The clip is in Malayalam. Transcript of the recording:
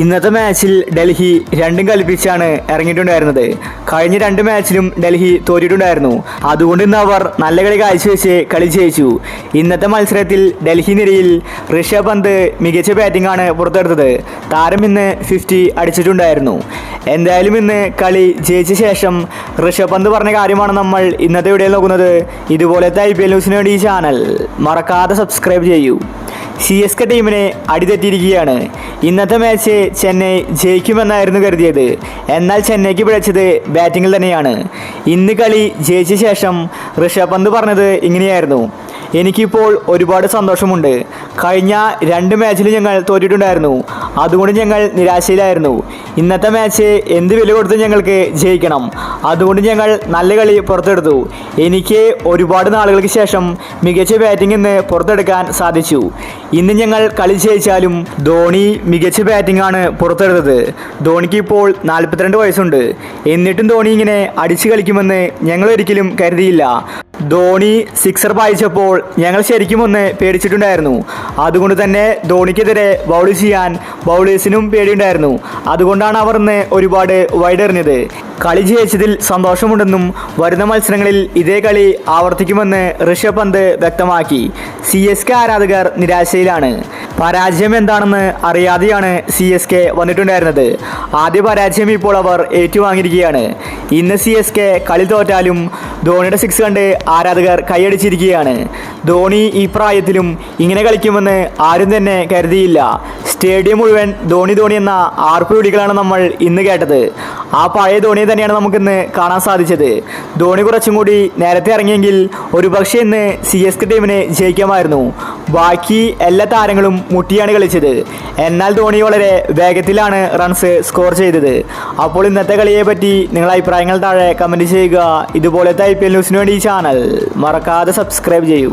ഇന്നത്തെ മാച്ചിൽ ഡൽഹി രണ്ടും കൽപ്പിച്ചാണ് ഇറങ്ങിയിട്ടുണ്ടായിരുന്നത്. കഴിഞ്ഞ രണ്ട് മാച്ചിലും ഡൽഹി തോറ്റിട്ടുണ്ടായിരുന്നു. അതുകൊണ്ട് ഇന്ന് അവർ നല്ല കളി കാഴ്ചവെച്ച് കളി ജയിച്ചു. ഇന്നത്തെ മത്സരത്തിൽ ഡൽഹി നിരയിൽ ഋഷഭ് പന്ത് മികച്ച ബാറ്റിംഗ് ആണ് പുറത്തെടുത്തത്. താരം ഇന്ന് 50 അടിച്ചിട്ടുണ്ടായിരുന്നു. എന്തായാലും ഇന്ന് കളി ജയിച്ച ശേഷം ഋഷഭ് പന്ത് പറഞ്ഞ കാര്യമാണ് നമ്മൾ ഇന്നത്തെ വീഡിയോയിൽ നോക്കുന്നത്. ഇതുപോലത്തെ IPL ന്യൂസിന് വേണ്ടി ഈ ചാനൽ മറക്കാതെ സബ്സ്ക്രൈബ് ചെയ്യൂ. CSK ടീമിനെ അടിതെറ്റിയിരിക്കുകയാണ്. ഇന്നത്തെ മാച്ച് ചെന്നൈ ജയിക്കുമെന്നായിരുന്നു കരുതിയത്. എന്നാൽ ചെന്നൈക്ക് പിഴച്ചത് ബാറ്റിങ്ങിൽ തന്നെയാണ്. ഇന്ന് കളി ജയിച്ച ശേഷം ഋഷഭ് പന്ത് പറഞ്ഞത് ഇങ്ങനെയായിരുന്നു: എനിക്കിപ്പോൾ ഒരുപാട് സന്തോഷമുണ്ട്. കഴിഞ്ഞ രണ്ട് മാച്ചിലും ഞങ്ങൾ തോറ്റിട്ടുണ്ടായിരുന്നു. അതുകൊണ്ട് ഞങ്ങൾ നിരാശയിലായിരുന്നു. ഇന്നത്തെ മാച്ച് എന്ത് വില കൊടുത്ത് ഞങ്ങൾക്ക് ജയിക്കണം. അതുകൊണ്ട് ഞങ്ങൾ നല്ല കളി പുറത്തെടുത്തു. എനിക്ക് ഒരുപാട് നാളുകൾക്ക് ശേഷം മികച്ച ബാറ്റിംഗ് ഇന്ന് പുറത്തെടുക്കാൻ സാധിച്ചു. ഇന്ന് ഞങ്ങൾ കളി ജയിച്ചാലും ധോണി മികച്ച ബാറ്റിംഗ് ആണ് പുറത്തെടുത്തത്. ധോണിക്ക് ഇപ്പോൾ 42 വയസ്സുണ്ട്. എന്നിട്ടും ധോണി ഇങ്ങനെ അടിച്ചു കളിക്കുമെന്ന് ഞങ്ങൾ ഒരിക്കലും കരുതിയില്ല. ധോണി സിക്സർ പായിച്ചപ്പോൾ ഞങ്ങൾ ശരിക്കും ഒന്ന് പേടിച്ചിട്ടുണ്ടായിരുന്നു. അതുകൊണ്ട് തന്നെ ധോണിക്കെതിരെ ബൗൾ ചെയ്യാൻ ബൗളേഴ്സിനും പേടിയുണ്ടായിരുന്നു. അതുകൊണ്ടാണ് അവർ ഇന്ന് ഒരുപാട് വൈഡ് എറിഞ്ഞത്. കളി ജയിച്ചതിൽ സന്തോഷമുണ്ടെന്നും വരുന്ന മത്സരങ്ങളിൽ ഇതേ കളി ആവർത്തിക്കുമെന്ന് ഋഷഭ് പന്ത് വ്യക്തമാക്കി. CSK ആരാധകർ നിരാശയിലാണ്. പരാജയം എന്താണെന്ന് അറിയാതെയാണ് CSK വന്നിട്ടുണ്ടായിരുന്നത്. ആദ്യ പരാജയം ഇപ്പോൾ അവർ ഏറ്റുവാങ്ങിയിരിക്കുകയാണ്. ഇന്ന് CSK കളി തോറ്റാലും ധോണിയുടെ സിക്സ് കണ്ട് ആരാധകർ കൈയടിച്ചിരിക്കുകയാണ്. ധോണി ഈ പ്രായത്തിലും ഇങ്ങനെ കളിക്കുമെന്ന് ആരും തന്നെ കരുതിയില്ല. സ്റ്റേഡിയം മുഴുവൻ ധോണി ധോണി എന്ന ആർപ്പ് വിളികളാണ് നമ്മൾ ഇന്ന് കേട്ടത്. ആ പഴയ ധോണിയെ തന്നെയാണ് നമുക്കിന്ന് കാണാൻ സാധിച്ചത്. ധോണി കുറച്ചും കൂടി നേരത്തെ ഇറങ്ങിയെങ്കിൽ ഒരുപക്ഷെ ഇന്ന് CSK ടീമിനെ ജയിക്കാമായിരുന്നു. ബാക്കി എല്ലാ താരങ്ങളും മുട്ടിയാണ് കളിച്ചത്. എന്നാൽ ധോണി വളരെ വേഗത്തിലാണ് റൺസ് സ്കോർ ചെയ്തത്. അപ്പോൾ ഇന്നത്തെ കളിയെ പറ്റി നിങ്ങളുടെ അഭിപ്രായങ്ങൾ താഴെ കമൻറ്റ് ചെയ്യുക. ഇതുപോലത്തെ IPL ന്യൂസിന് വേണ്ടി ഈ ചാനൽ മറക്കാതെ സബ്സ്ക്രൈബ് ചെയ്യൂ.